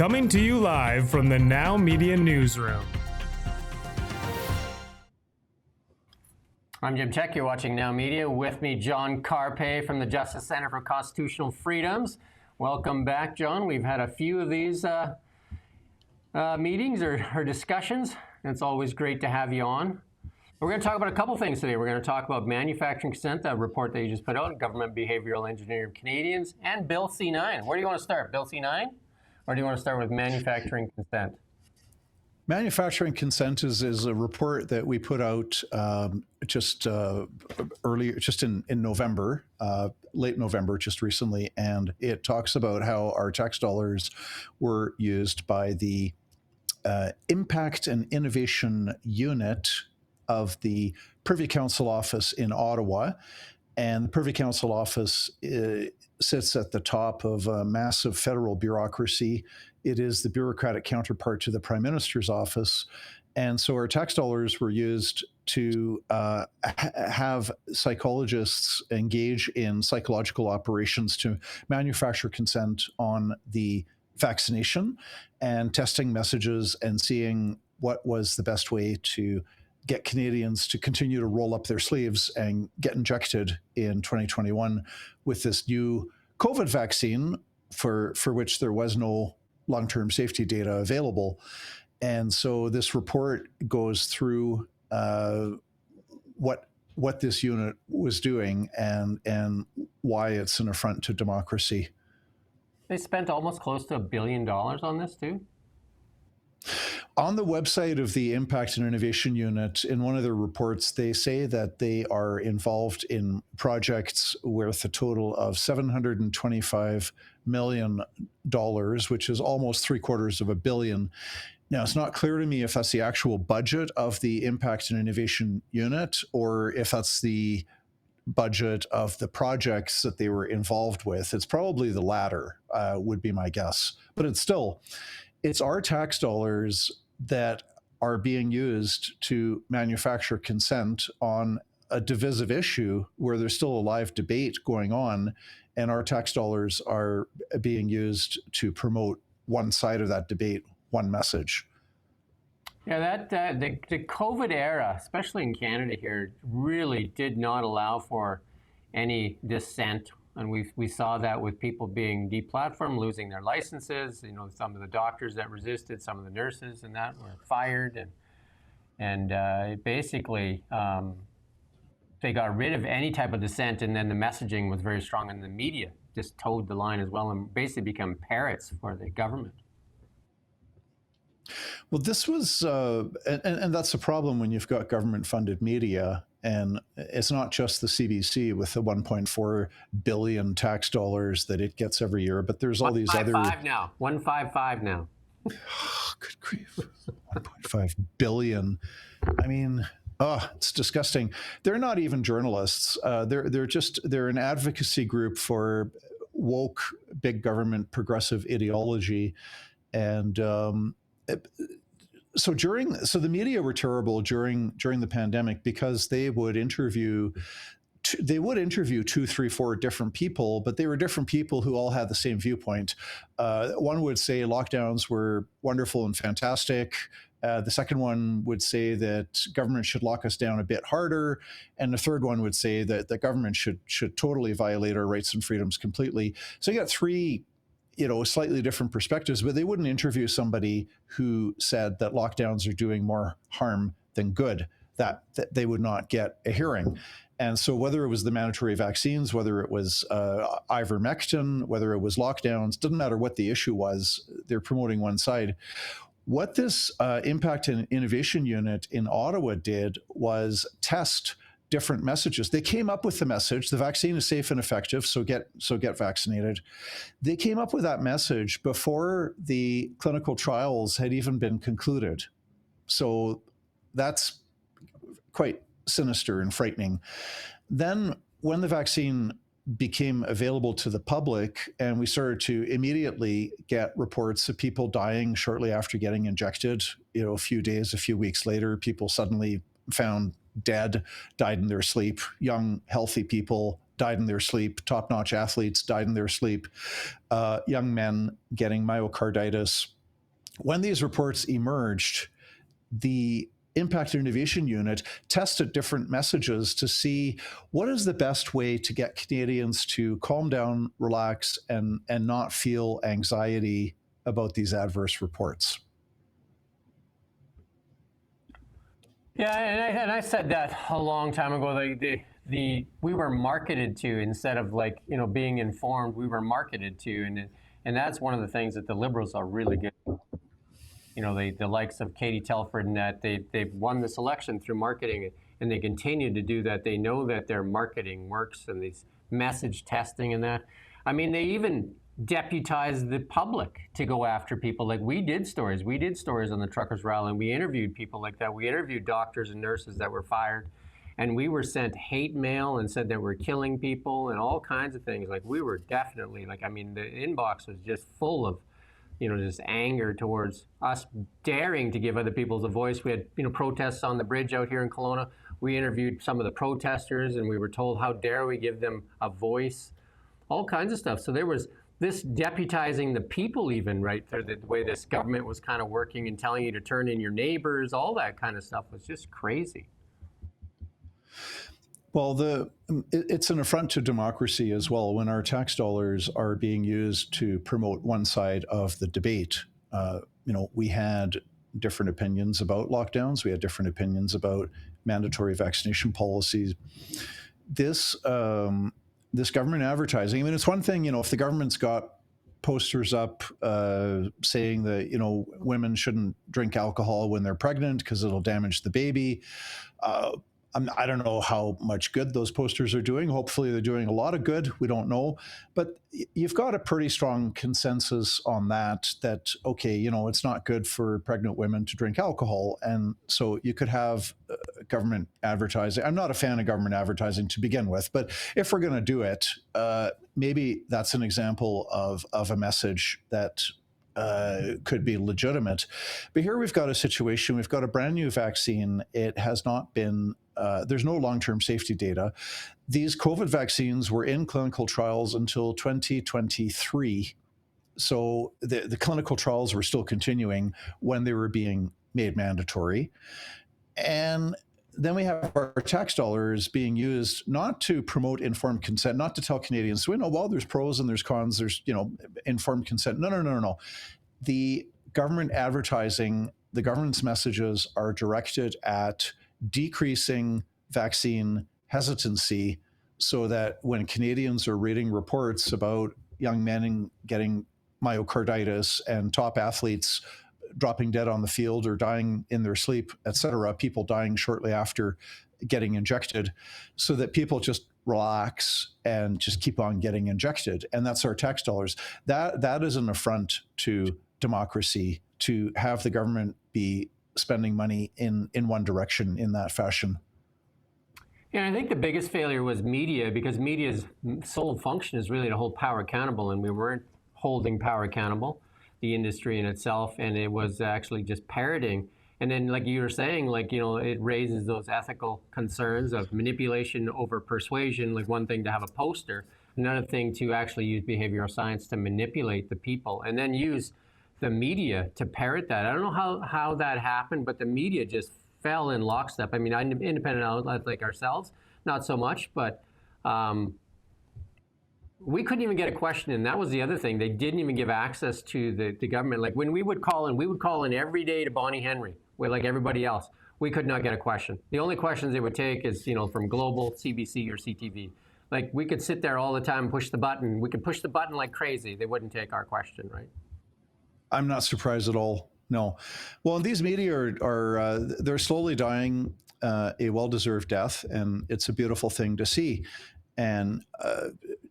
Coming to you live from the Now Media Newsroom. I'm Jim Check. You're watching Now Media. With me, John Carpay from the Justice Center for Constitutional Freedoms. Welcome back, John. We've had a few of these meetings or discussions. It's always great to have you on. We're going to talk about a couple things today. We're going to talk about manufacturing consent, that report that you just put out, government behavioral engineering of Canadians, and Bill C-9. Where do you want to start? Bill C-9? Or do you want to start with manufacturing consent? Manufacturing consent is a report that we put out earlier, just in November, late November, just recently, and it talks about how our tax dollars were used by the Impact and Innovation Unit of the Privy Council office in Ottawa. And the Privy Council office sits at the top of a massive federal bureaucracy. It is the bureaucratic counterpart to the Prime Minister's office. And so our tax dollars were used to have psychologists engage in psychological operations to manufacture consent on the vaccination and testing messages and seeing what was the best way to get Canadians to continue to roll up their sleeves and get injected in 2021 with this new COVID vaccine for which there was no long-term safety data available. And so this report goes through what this unit was doing and why it's an affront to democracy. They spent almost close to $1 billion on this too? On the website of the Impact and Innovation Unit, in one of their reports, they say that they are involved in projects worth a total of $725 million, which is almost $750 million. Now, it's not clear to me if that's the actual budget of the Impact and Innovation Unit or if that's the budget of the projects that they were involved with. It's probably the latter, would be my guess. But it's our tax dollars that are being used to manufacture consent on a divisive issue where there's still a live debate going on, and our tax dollars are being used to promote one side of that debate, one message. Yeah, the COVID era, especially in Canada here, really did not allow for any dissent. And we saw that with people being deplatformed, losing their licenses. You know, some of the doctors that resisted, some of the nurses and that were fired. And basically, they got rid of any type of dissent. And then the messaging was very strong. And the media just towed the line as well and basically become parrots for the government. Well, this was, and that's the problem when you've got government-funded media, and it's not just the CBC with the $1.4 billion tax dollars that it gets every year, but there's all these other... 155 now. Oh, good grief. 1.5 billion. I mean, it's disgusting. They're not even journalists. They're an advocacy group for woke, big government, progressive ideology, and... So the media were terrible during the pandemic because they would interview 2, 3, 4 different people, but they were different people who all had the same viewpoint. One would say lockdowns were wonderful and fantastic. The second one would say that government should lock us down a bit harder. And the third one would say that the government should totally violate our rights and freedoms completely. So you got 3 slightly different perspectives, but they wouldn't interview somebody who said that lockdowns are doing more harm than good, that they would not get a hearing. And so whether it was the mandatory vaccines, whether it was ivermectin, whether it was lockdowns, doesn't matter what the issue was, they're promoting one side. What this Impact and Innovation Unit in Ottawa did was test different messages. They came up with the message, the vaccine is safe and effective, so get vaccinated. They came up with that message before the clinical trials had even been concluded. So that's quite sinister and frightening. Then when the vaccine became available to the public and we started to immediately get reports of people dying shortly after getting injected, a few days, a few weeks later, people suddenly found dead, died in their sleep, young, healthy people died in their sleep, top-notch athletes died in their sleep, young men getting myocarditis. When these reports emerged, the Impact Innovation Unit tested different messages to see what is the best way to get Canadians to calm down, relax, and not feel anxiety about these adverse reports. Yeah, and I said that a long time ago. We were marketed to, instead of being informed, we were marketed to, and that's one of the things that the Liberals are really good. The likes of Katie Telford and that they've won this election through marketing, and they continue to do that. They know that their marketing works, and these message testing and that. I mean, they even deputized the public to go after people. Like we did stories on the truckers rally, and we interviewed people like that. We interviewed doctors and nurses that were fired, and we were sent hate mail and said that we're killing people and all kinds of things. Like we were definitely the inbox was just full of just anger towards us daring to give other people's a voice. We had, protests on the bridge out here in Kelowna. We interviewed some of the protesters, and we were told, how dare we give them a voice? All kinds of stuff. So there was this deputizing the people even, right? The way this government was kind of working and telling you to turn in your neighbors, all that kind of stuff was just crazy. Well, it's an affront to democracy as well when our tax dollars are being used to promote one side of the debate. We had different opinions about lockdowns. We had different opinions about mandatory vaccination policies. This government advertising, I mean, it's one thing, if the government's got posters up saying that, women shouldn't drink alcohol when they're pregnant because it'll damage the baby. I don't know how much good those posters are doing. Hopefully they're doing a lot of good. We don't know. But you've got a pretty strong consensus on that, okay, it's not good for pregnant women to drink alcohol. And so you could have government advertising. I'm not a fan of government advertising to begin with, but if we're going to do it, maybe that's an example of a message that could be legitimate. But here we've got a situation, we've got a brand new vaccine. It has not been, there's no long-term safety data. These COVID vaccines were in clinical trials until 2023. So the clinical trials were still continuing when they were being made mandatory. And then we have our tax dollars being used not to promote informed consent, not to tell Canadians, there's pros and there's cons, there's, informed consent. No. The government advertising, the government's messages are directed at decreasing vaccine hesitancy so that when Canadians are reading reports about young men getting myocarditis and top athletes dropping dead on the field or dying in their sleep, et cetera, people dying shortly after getting injected, so that people just relax and just keep on getting injected. And that's our tax dollars. That is an affront to democracy to have the government be spending money in one direction in that fashion. Yeah, I think the biggest failure was media, because media's sole function is really to hold power accountable, and we weren't holding power accountable, the industry in itself, and it was actually just parroting. And then, like you were saying, it raises those ethical concerns of manipulation over persuasion. Like one thing to have a poster, another thing to actually use behavioral science to manipulate the people, and then use the media to parrot that. I don't know how that happened, but the media just fell in lockstep. I mean, independent outlets like ourselves, not so much, but we couldn't even get a question in. That was the other thing. They didn't even give access to the government. Like when we would call in every day to Bonnie Henry, like everybody else. We could not get a question. The only questions they would take is, from Global, CBC, or CTV. Like we could sit there all the time and push the button. We could push the button like crazy. They wouldn't take our question, right? I'm not surprised at all. No. Well, these media are they're slowly dying a well-deserved death, and it's a beautiful thing to see. And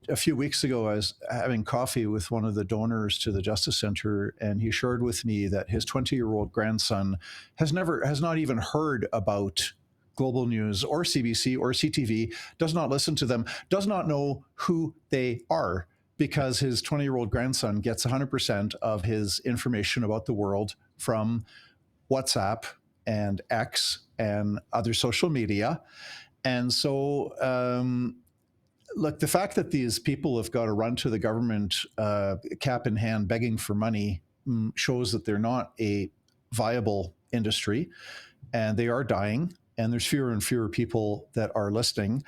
a few weeks ago, I was having coffee with one of the donors to the Justice Center, and he shared with me that his 20-year-old grandson has not even heard about Global News or CBC or CTV, does not listen to them, does not know who they are, because his 20-year-old grandson gets 100% of his information about the world from WhatsApp and X and other social media. And so look, the fact that these people have got to run to the government cap in hand begging for money shows that they're not a viable industry, and they are dying, and there's fewer and fewer people that are listening.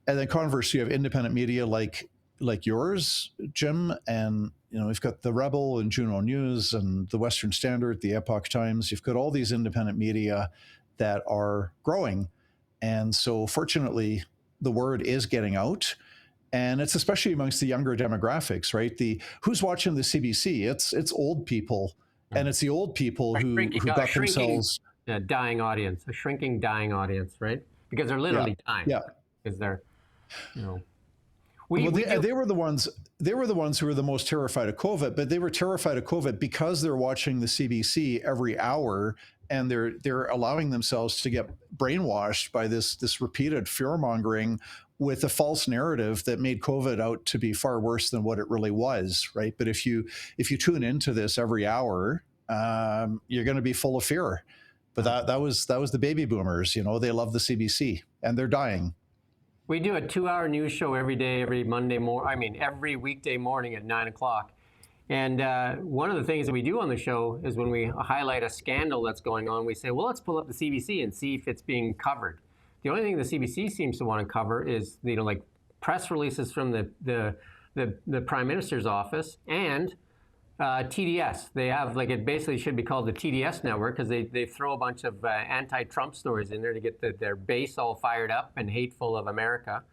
And then conversely, you have independent media like yours, Jim, and we've got the Rebel and Juno News and the Western Standard, the Epoch Times. You've got all these independent media that are growing, and so fortunately, the word is getting out. And it's especially amongst the younger demographics, right? Who's watching the CBC? It's old people, and it's the old people who got themselves dying audience, a shrinking dying audience, right? Because they're literally dying. Yeah, because they're, they were the ones. They were the ones who were the most terrified of COVID, but they were terrified of COVID because they're watching the CBC every hour, and they're allowing themselves to get brainwashed by this repeated fear mongering with a false narrative that made COVID out to be far worse than what it really was, right? But if you tune into this every hour, you're going to be full of fear. But that was the baby boomers. They love the CBC, and they're dying. We do a 2-hour news show every day, every every weekday morning at 9 o'clock. And one of the things that we do on the show is when we highlight a scandal that's going on, we say, well, let's pull up the CBC and see if it's being covered. The only thing the CBC seems to want to cover is, like press releases from the Prime Minister's office and TDS. They have, it basically should be called the TDS network, because they throw a bunch of anti-Trump stories in there to get their base all fired up and hateful of America.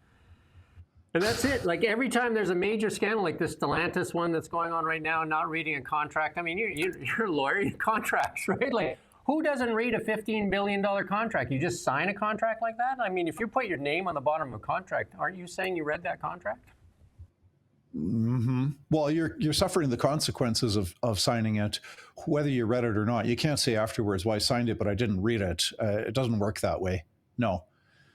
And that's it. Every time there's a major scandal like this Stellantis one that's going on right now, not reading a contract. I mean, you're a lawyer, you contracts, right? Who doesn't read a $15 billion contract? You just sign a contract like that? I mean, if you put your name on the bottom of a contract, aren't you saying you read that contract? Mm-hmm. Well, you're suffering the consequences of signing it, whether you read it or not. You can't say afterwards, well, I signed it, but I didn't read it. It doesn't work that way. No.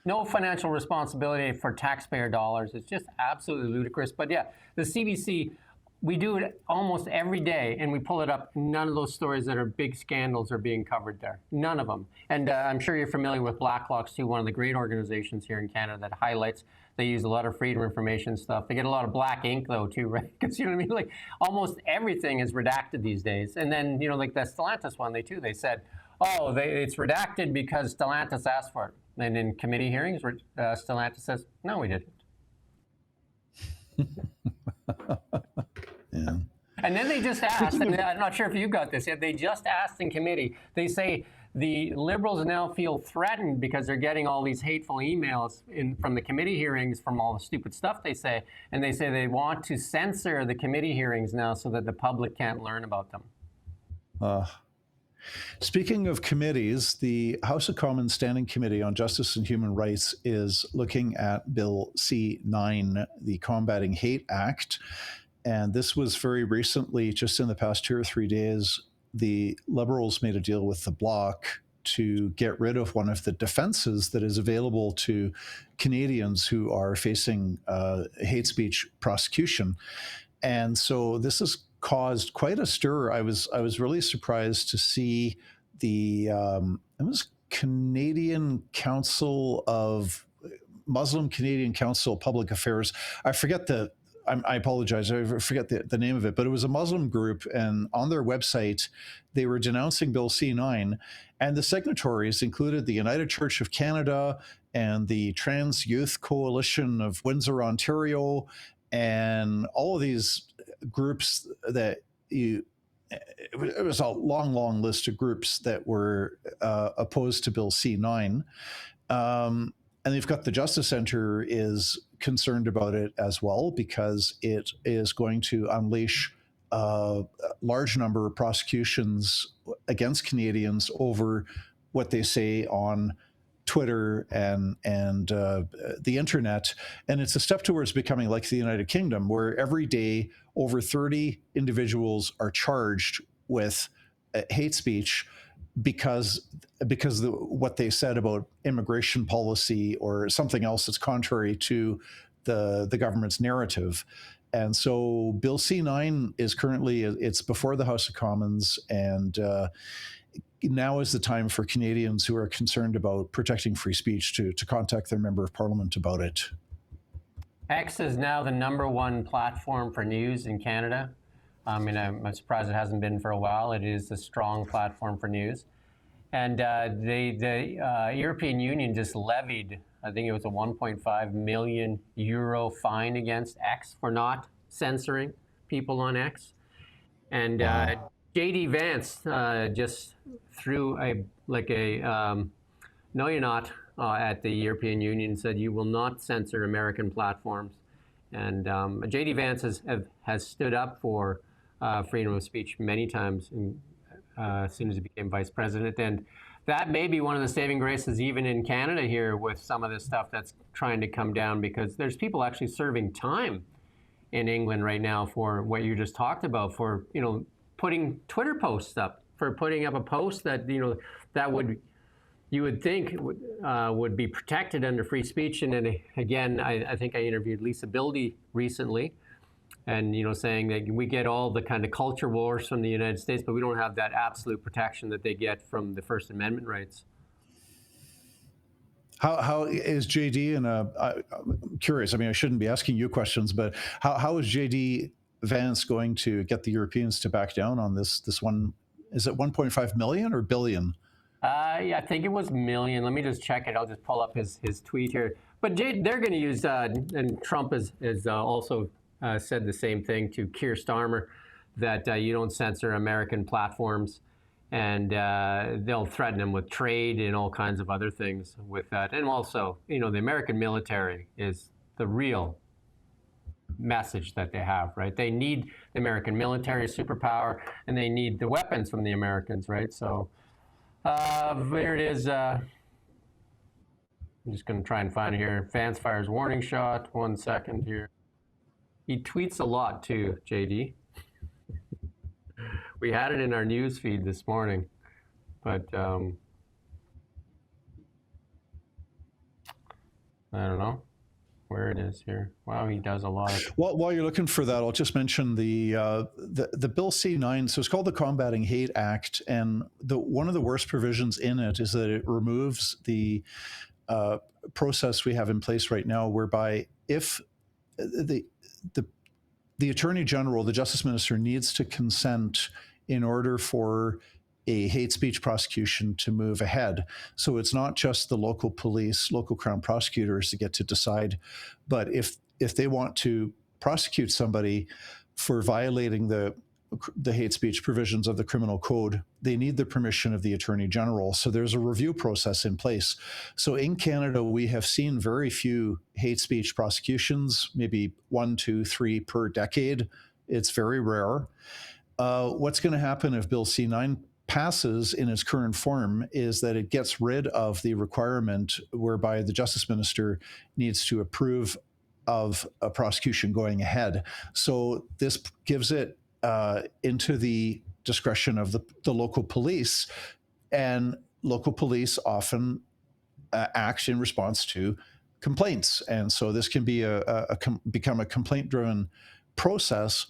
No financial responsibility for taxpayer dollars. It's just absolutely ludicrous. But yeah, the CBC, we do it almost every day, and we pull it up. None of those stories that are big scandals are being covered there. None of them. And I'm sure you're familiar with Blacklock's too, one of the great organizations here in Canada that highlights. They use a lot of freedom of information stuff. They get a lot of black ink, though, too, right? Because, you know what I mean? Almost everything is redacted these days. And then, the Stellantis one, they said, it's redacted because Stellantis asked for it. And in committee hearings, Stellantis says, no, we didn't. Yeah. And then they just asked, and I'm not sure if you got this yet, they just asked in committee, they say the Liberals now feel threatened because they're getting all these hateful emails from the committee hearings from all the stupid stuff they say, and they say they want to censor the committee hearings now so that the public can't learn about them. Speaking of committees, the House of Commons Standing Committee on Justice and Human Rights is looking at Bill C-9, the Combating Hate Act. And this was very recently, just in the past 2 or 3 days, the Liberals made a deal with the Bloc to get rid of one of the defenses that is available to Canadians who are facing hate speech prosecution. And so this has caused quite a stir. I was really surprised to see the it was Muslim Canadian Council of Public Affairs. I forget I apologize. I forget the name of it, but it was a Muslim group, and on their website, they were denouncing Bill C-9, and the signatories included the United Church of Canada and the Trans Youth Coalition of Windsor, Ontario, and all of these groups that it was a long list of groups that were opposed to Bill C-9. And they've got the Justice Center is concerned about it as well, because it is going to unleash a large number of prosecutions against Canadians over what they say on Twitter and the internet. And it's a step towards becoming like the United Kingdom, where every day over 30 individuals are charged with hate speech because what they said about immigration policy or something else that's contrary to the government's narrative. And so Bill C-9 is currently, it's before the House of Commons, and now is the time for Canadians who are concerned about protecting free speech to contact their member of parliament about it. X is now the #1 platform for news in Canada. I mean, I'm surprised it hasn't been for a while. It is a strong platform for news. And the European Union just levied, I think it was a 1.5 million euro fine against X for not censoring people on X. And JD Vance just threw no, you're not, at the European Union and said, you will not censor American platforms. And JD Vance has stood up for freedom of speech many times as soon as he became vice president. And that may be one of the saving graces even in Canada here with some of this stuff that's trying to come down, because there's people actually serving time in England right now for what you just talked about, for, putting Twitter posts up, for putting up a post that, that you would think would be protected under free speech. And then again, I think I interviewed Lisa Bildy recently, and saying that we get all the kind of culture wars from the United States, but we don't have that absolute protection that they get from the First Amendment rights. How is JD I'm curious, I mean, I shouldn't be asking you questions, but how is JD Vance going to get the Europeans to back down on this one? Is it 1.5 million or billion? Yeah, I think it was million. Let me just check it. I'll just pull up his tweet here. But they're going to use, and Trump has also said the same thing to Keir Starmer, that you don't censor American platforms, and they'll threaten him with trade and all kinds of other things with that. And also, the American military is the real message that they have, right? They need the American military superpower, and they need the weapons from the Americans, right? So there it is. I'm just going to try and find it here. Vance fires warning shot. 1 second here. He tweets a lot too, JD. We had it in our news feed this morning, but I don't know where it is here. Wow, he does a lot. Well, while you're looking for that, I'll just mention the Bill C-9. So it's called the Combating Hate Act, and one of the worst provisions in it is that it removes the process we have in place right now, whereby if the Attorney General, the Justice Minister, needs to consent in order for a hate speech prosecution to move ahead. So it's not just the local police, local Crown prosecutors that get to decide, but if they want to prosecute somebody for violating the hate speech provisions of the criminal code, they need the permission of the Attorney General. So there's a review process in place. So in Canada, we have seen very few hate speech prosecutions, maybe 1, 2, 3 per decade. It's very rare. What's going to happen if Bill C-9 passes in its current form is that it gets rid of the requirement whereby the Justice Minister needs to approve of a prosecution going ahead. So this gives it into the discretion of the local police, and local police often act in response to complaints. And so this can be become a complaint-driven process.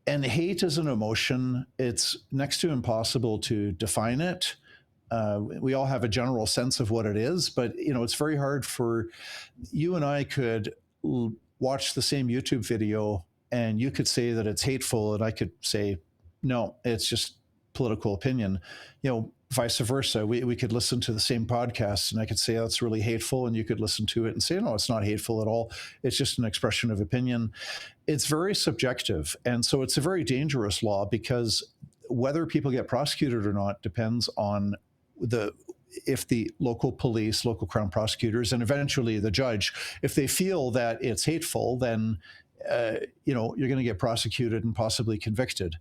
And hate is an emotion. It's next to impossible to define it. We all have a general sense of what it is, but it's very hard for you and I could watch the same YouTube video, and you could say that it's hateful, and I could say, no, it's just political opinion. Vice versa. We could listen to the same podcast, and I could say that's really hateful, and you could listen to it and say, no, it's not hateful at all. It's just an expression of opinion. It's very subjective. And so it's a very dangerous law, because whether people get prosecuted or not depends on if the local police, local Crown prosecutors, and eventually the judge, if they feel that it's hateful, then you're going to get prosecuted and possibly convicted.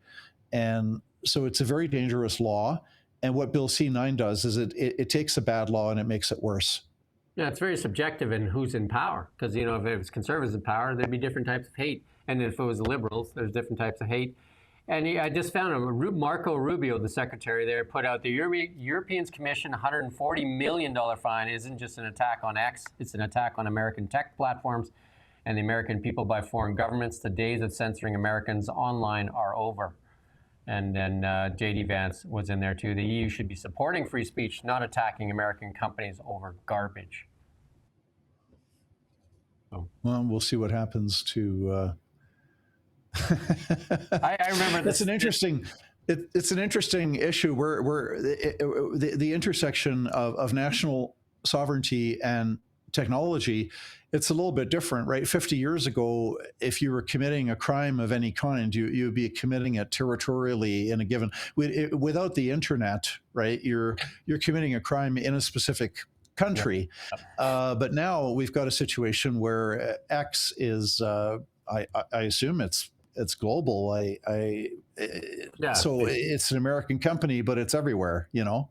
And so it's a very dangerous law. And what Bill C-9 does is it takes a bad law and it makes it worse. Yeah, it's very subjective in who's in power. Because, if it was conservatives in power, there'd be different types of hate. And if it was the liberals, there's different types of hate. And I just found Marco Rubio, the secretary there, put out the Europeans Commission $140 million fine isn't just an attack on X, it's an attack on American tech platforms and the American people by foreign governments. The days of censoring Americans online are over. And then JD Vance was in there too. The EU should be supporting free speech, not attacking American companies over garbage. So Well, we'll see what happens to. I remember this. It's an interesting issue where the intersection of national sovereignty and technology, it's a little bit different, right? 50 years ago, if you were committing a crime of any kind, you would be committing it territorially in a given, without the internet, right? You're committing a crime in a specific country. But now we've got a situation where X is, I assume it's global. So it's an American company, but it's everywhere, you know?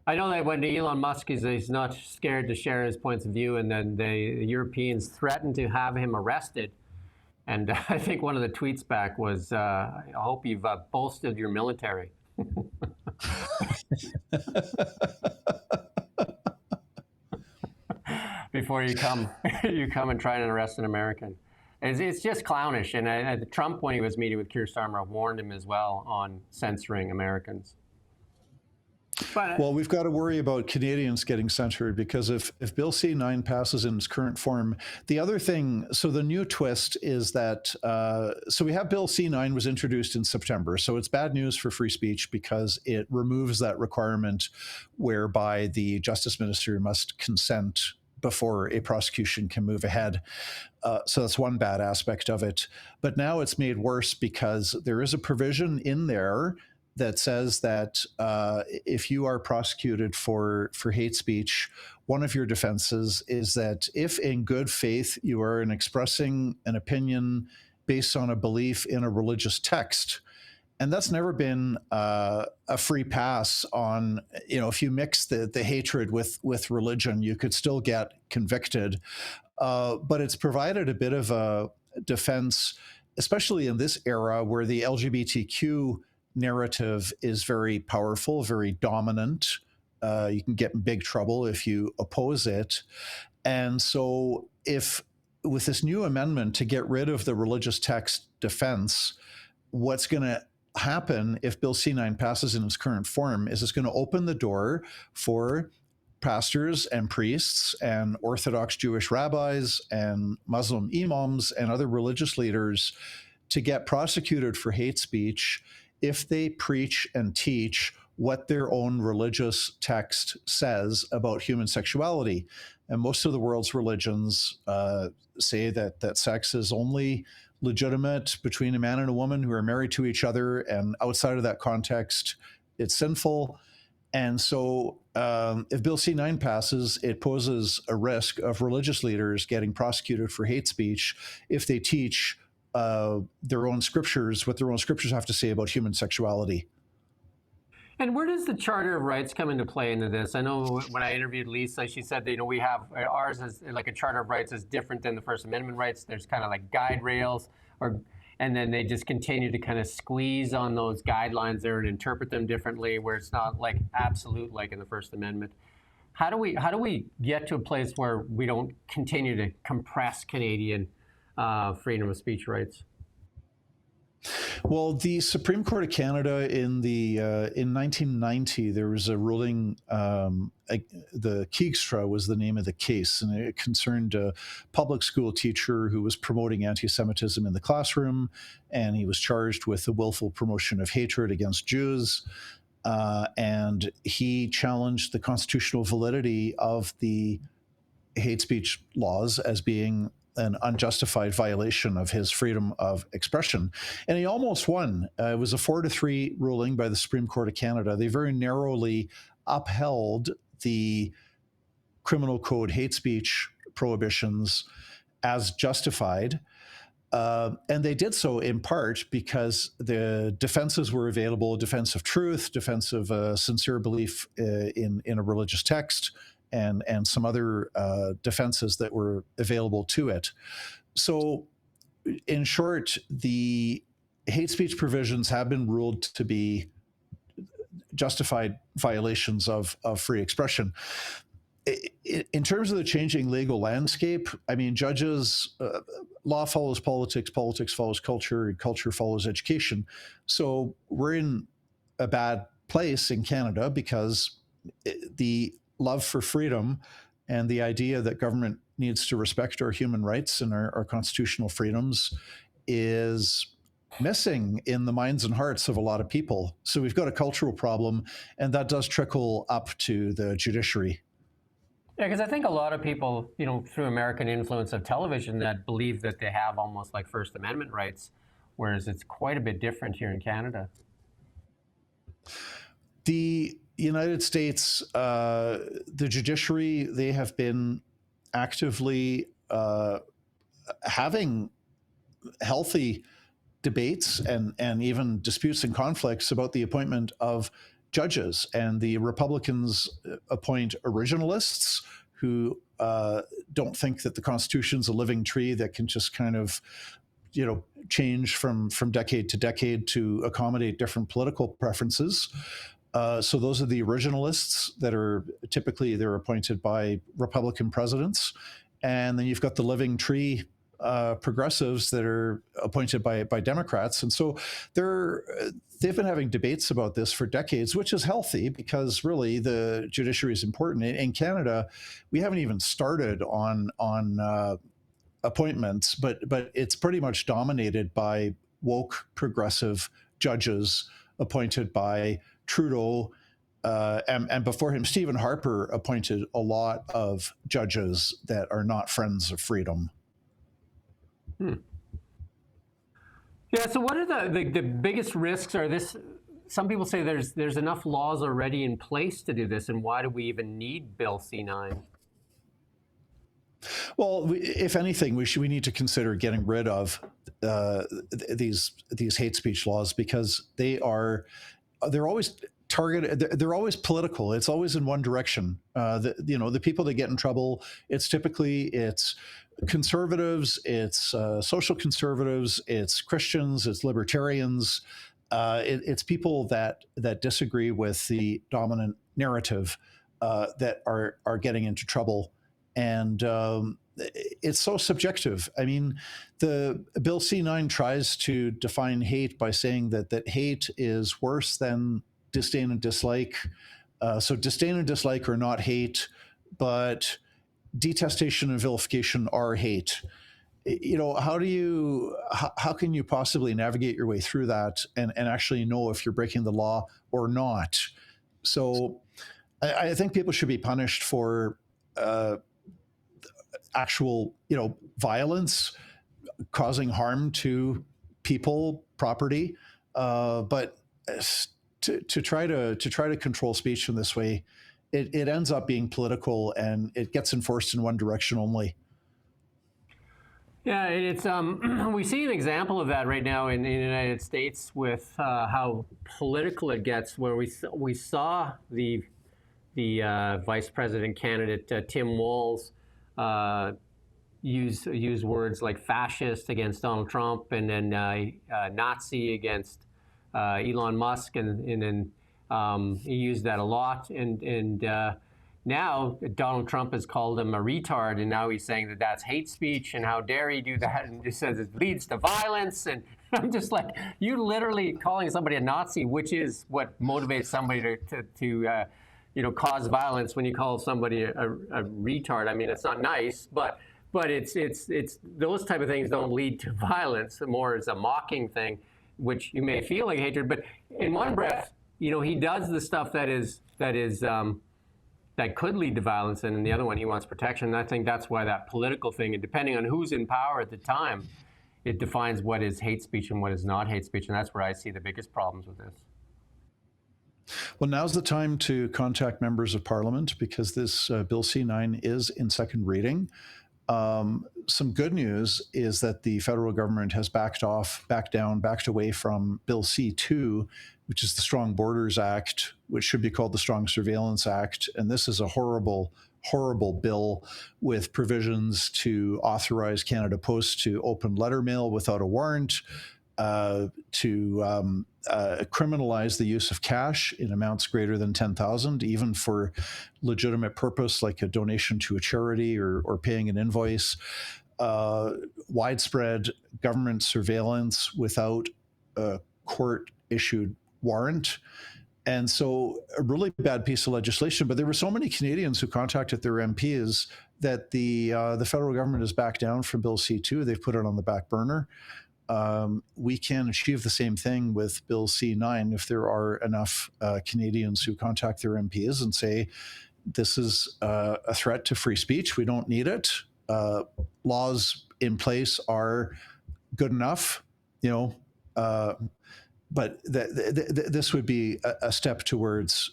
I know that when Elon Musk he's not scared to share his points of view, and then the Europeans threatened to have him arrested. And I think one of the tweets back was, I hope you've bolstered your military. Before you come and try and arrest an American. It's just clownish. And Trump, when he was meeting with Keir Starmer, warned him as well on censoring Americans. Well, we've got to worry about Canadians getting censored, because if Bill C-9 passes in its current form, the other thing, so the new twist is that, so we have Bill C-9 was introduced in September. So it's bad news for free speech because it removes that requirement whereby the justice minister must consent before a prosecution can move ahead. So that's one bad aspect of it. But now it's made worse because there is a provision in there that says that if you are prosecuted for hate speech, one of your defenses is that if in good faith you are expressing an opinion based on a belief in a religious text, and that's never been a free pass on, if you mix the hatred with religion, you could still get convicted. But it's provided a bit of a defense, especially in this era where the LGBTQ narrative is very powerful, very dominant. You can get in big trouble if you oppose it. And so if with this new amendment to get rid of the religious text defense, what's going to happen if Bill C-9 passes in its current form is it's going to open the door for pastors and priests and Orthodox Jewish rabbis and Muslim imams and other religious leaders to get prosecuted for hate speech if they preach and teach what their own religious text says about human sexuality. And most of the world's religions say that sex is only legitimate between a man and a woman who are married to each other, and outside of that context, it's sinful. And so if Bill C-9 passes, it poses a risk of religious leaders getting prosecuted for hate speech if they teach their own scriptures, what their own scriptures have to say about human sexuality. And where does the Charter of Rights come into play into this? I know when I interviewed Lisa, she said that, we have ours is like a Charter of Rights is different than the First Amendment rights. There's kind of like guide rails, and then they just continue to kind of squeeze on those guidelines there and interpret them differently, where it's not like absolute like in the First Amendment. How do we get to a place where we don't continue to compress Canadian freedom of speech rights? Well, the Supreme Court of Canada in 1990, there was a ruling. The Keegstra was the name of the case, and it concerned a public school teacher who was promoting anti-Semitism in the classroom, and he was charged with the willful promotion of hatred against Jews. And he challenged the constitutional validity of the hate speech laws as being an unjustified violation of his freedom of expression. And he almost won. It was a 4-3 ruling by the Supreme Court of Canada. They very narrowly upheld the criminal code hate speech prohibitions as justified. And they did so in part because the defenses were available: defense of truth, defense of sincere belief in a religious text, and some other defenses that were available to it. So in short, the hate speech provisions have been ruled to be justified violations of free expression. In terms of the changing legal landscape, I mean, judges, law follows politics, politics follows culture, and culture follows education. So we're in a bad place in Canada because the love for freedom and the idea that government needs to respect our human rights and our constitutional freedoms is missing in the minds and hearts of a lot of people. So we've got a cultural problem, and that does trickle up to the judiciary. Yeah, because I think a lot of people, through American influence of television, that believe that they have almost like First Amendment rights, whereas it's quite a bit different here in Canada. The United States, the judiciary, they have been actively having healthy debates and even disputes and conflicts about the appointment of judges. And the Republicans appoint originalists who don't think that the Constitution's a living tree that can just kind of, change from decade to decade to accommodate different political preferences. So those are the originalists that are typically they're appointed by Republican presidents. And then you've got the living tree progressives that are appointed by Democrats. And so they've been having debates about this for decades, which is healthy because really the judiciary is important. In Canada, we haven't even started on appointments, but it's pretty much dominated by woke progressive judges appointed by Trudeau, and before him, Stephen Harper appointed a lot of judges that are not friends of freedom. Yeah. So, what are the biggest risks? Are this? Some people say there's enough laws already in place to do this, and why do we even need Bill C-9? Well, if anything, we need to consider getting rid of these hate speech laws because they're always targeted. They're always political. It's always in one direction. The people that get in trouble, it's conservatives, it's social conservatives, it's Christians, it's libertarians, it's people that disagree with the dominant narrative that are getting into trouble. And it's so subjective. I mean, the Bill C-9 tries to define hate by saying that hate is worse than disdain and dislike. So disdain and dislike are not hate, but detestation and vilification are hate. How can you possibly navigate your way through that and actually know if you're breaking the law or not? So I think people should be punished for actual, violence, causing harm to people, property, but to try to control speech in this way, it ends up being political and it gets enforced in one direction only. Yeah, it's we see an example of that right now in the United States with how political it gets. Where we saw the vice president candidate Tim Walz use words like fascist against Donald Trump, and then Nazi against Elon Musk, and then he used that a lot. And now Donald Trump has called him a retard, and now he's saying that that's hate speech, and how dare he do that, and just says it leads to violence. And I'm just like, you're literally calling somebody a Nazi, which is what motivates somebody to cause violence when you call somebody a retard. I mean, it's not nice, but it's those type of things don't lead to violence. More as a mocking thing, which you may feel like hatred, but in one breath, he does the stuff that could lead to violence, and in the other one, he wants protection. And I think that's why that political thing, and depending on who's in power at the time, it defines what is hate speech and what is not hate speech, and that's where I see the biggest problems with this. Well, now's the time to contact members of Parliament because this Bill C-9 is in second reading. Some good news is that the federal government has backed away from Bill C-2, which is the Strong Borders Act, which should be called the Strong Surveillance Act. And this is a horrible, horrible bill with provisions to authorize Canada Post to open letter mail without a warrant, to criminalize the use of cash in amounts greater than $10,000, even for legitimate purpose like a donation to a charity or paying an invoice. Widespread government surveillance without a court-issued warrant. And so a really bad piece of legislation, but there were so many Canadians who contacted their MPs that the federal government has backed down from Bill C-2. They've put it on the back burner. We can achieve the same thing with Bill C-9 if there are enough Canadians who contact their MPs and say, this is a threat to free speech. We don't need it. Laws in place are good enough, but this would be a step towards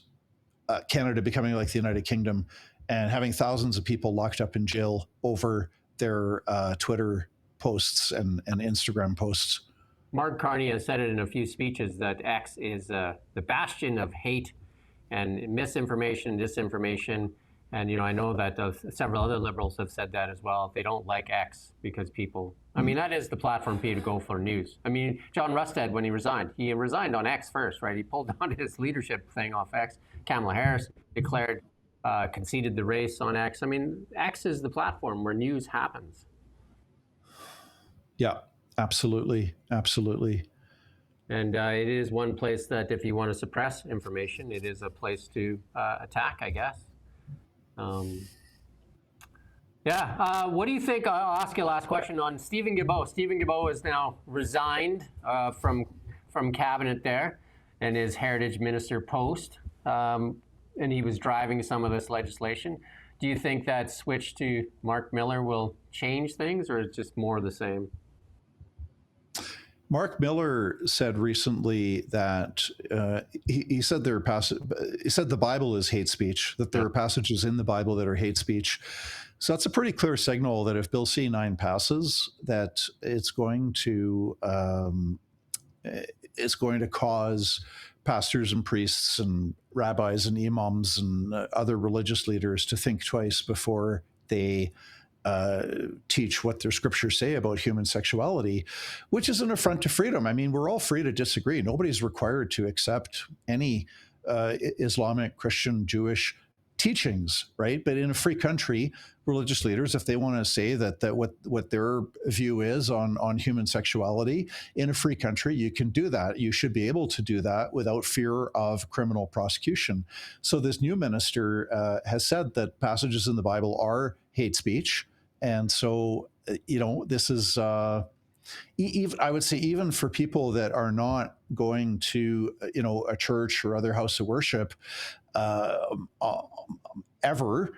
Canada becoming like the United Kingdom and having thousands of people locked up in jail over their Twitter posts and Instagram posts. Mark Carney has said it in a few speeches that X is the bastion of hate and misinformation, disinformation. And, I know that several other liberals have said that as well. They don't like X because people, that is the platform for you to go for news. John Rustad, when he resigned on X first, right? He pulled down his leadership thing off X. Kamala Harris declared, conceded the race on X. X is the platform where news happens. Yeah, absolutely. Absolutely. And it is one place that if you want to suppress information, it is a place to attack, I guess. What do you think? I'll ask you a last question on Stephen Guilbeault. Stephen Guilbeault has now resigned from cabinet there and his heritage minister post. And he was driving some of this legislation. Do you think that switch to Mark Miller will change things, or it's just more of the same? Mark Miller said recently that he said the Bible is hate speech, that there are passages in the Bible that are hate speech. So that's a pretty clear signal that if Bill C-9 passes, that it's going to cause pastors and priests and rabbis and imams and other religious leaders to think twice before they teach what their scriptures say about human sexuality, which is an affront to freedom. We're all free to disagree. Nobody's required to accept any Islamic, Christian, Jewish teachings, right? But in a free country, religious leaders, if they want to say that what their view is on human sexuality in a free country, you can do that. You should be able to do that without fear of criminal prosecution. So this new minister has said that passages in the Bible are hate speech. And so, this is, even, I would say, even for people that are not going to, a church or other house of worship ever,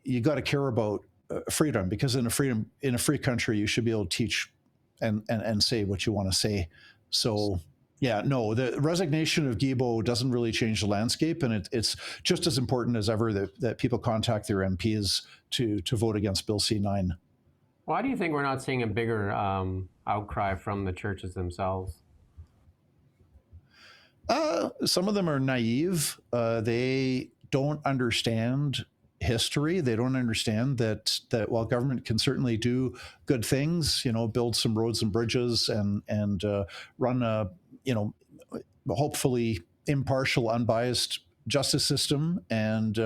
you got to care about freedom, because in a free country, you should be able to teach and say what you want to say. So, yeah, no, the resignation of Guilbeault doesn't really change the landscape, and it's just as important as ever that people contact their MPs to vote against Bill C-9. Why do you think we're not seeing a bigger outcry from the churches themselves? Some of them are naive. They don't understand history. They don't understand that while government can certainly do good things, build some roads and bridges and run a hopefully impartial, unbiased justice system and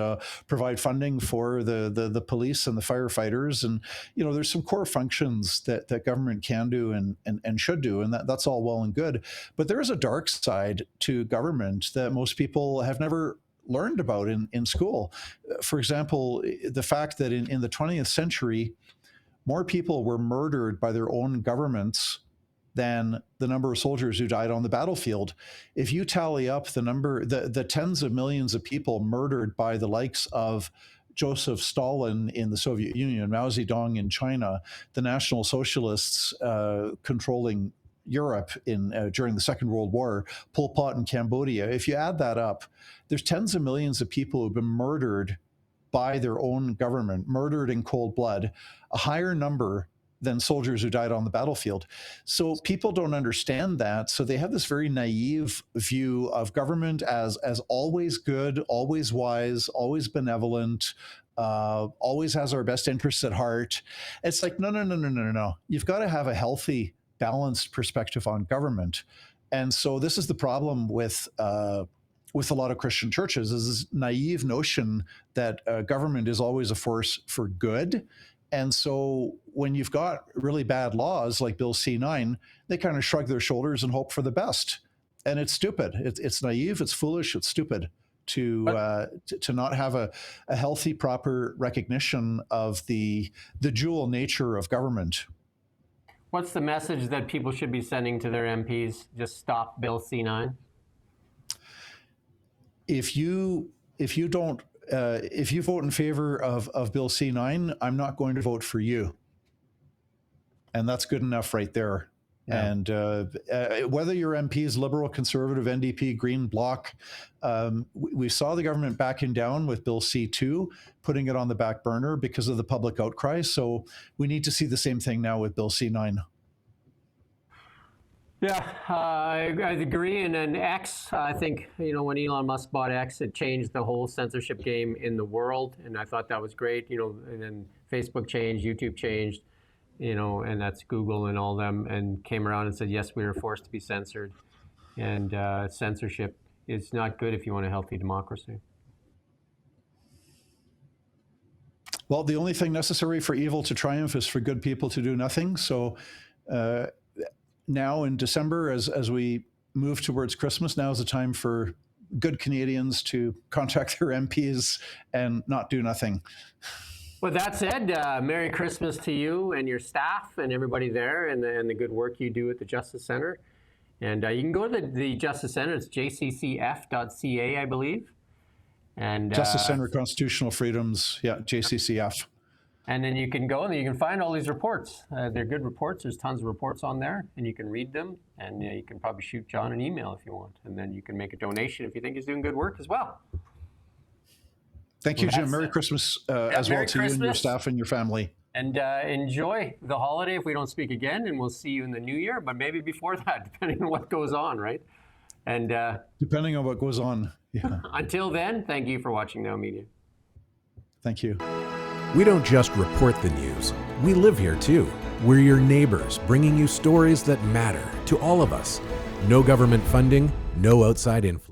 provide funding for the police and the firefighters. And, there's some core functions that government can do and should do. And that's all well and good. But there is a dark side to government that most people have never learned about in school. For example, the fact that in the 20th century, more people were murdered by their own governments than the number of soldiers who died on the battlefield. If you tally up the tens of millions of people murdered by the likes of Joseph Stalin in the Soviet Union, Mao Zedong in China, the National Socialists controlling Europe during the Second World War, Pol Pot in Cambodia, if you add that up, there's tens of millions of people who've been murdered by their own government, murdered in cold blood, a higher number than soldiers who died on the battlefield. So people don't understand that. So they have this very naive view of government as always good, always wise, always benevolent, always has our best interests at heart. It's like, no. You've got to have a healthy, balanced perspective on government. And so this is the problem with a lot of Christian churches, is this naive notion that government is always a force for good. And so when you've got really bad laws like Bill C-9, they kind of shrug their shoulders and hope for the best. and it's stupid. It's naive. It's foolish. It's stupid to not have a healthy, proper recognition of the dual nature of government. What's the message that people should be sending to their MPs? Just stop Bill C-9. If you vote in favor of Bill C-9, I'm not going to vote for you, and that's good enough right there. Yeah. And whether your MP is Liberal, Conservative, NDP, Green, Bloc, we saw the government backing down with Bill C-2, putting it on the back burner because of the public outcry. So we need to see the same thing now with Bill C-9. Yeah, I agree. And then X, I think, when Elon Musk bought X, it changed the whole censorship game in the world. And I thought that was great, and then Facebook changed, YouTube changed. And that's Google and all them, and came around and said, yes, we were forced to be censored. And censorship is not good if you want a healthy democracy. Well, the only thing necessary for evil to triumph is for good people to do nothing. So now in December, as we move towards Christmas, now is the time for good Canadians to contact their MPs and not do nothing. With that said, Merry Christmas to you and your staff and everybody there, and the good work you do at the Justice Centre. And you can go to the Justice Centre. It's jccf.ca, I believe. And Justice Centre Constitutional Freedoms, yeah, JCCF. And then you can go and you can find all these reports. They're good reports. There's tons of reports on there, and you can read them. And you can probably shoot John an email if you want. And then you can make a donation if you think he's doing good work as well. Thank you, Jim. Merry Christmas as well to you and your staff and your family. And enjoy the holiday if we don't speak again, and we'll see you in the new year, but maybe before that, depending on what goes on, right? And depending on what goes on, yeah. Until then, thank you for watching Now Media. Thank you. We don't just report the news. We live here too. We're your neighbors, bringing you stories that matter to all of us. No government funding, no outside influence.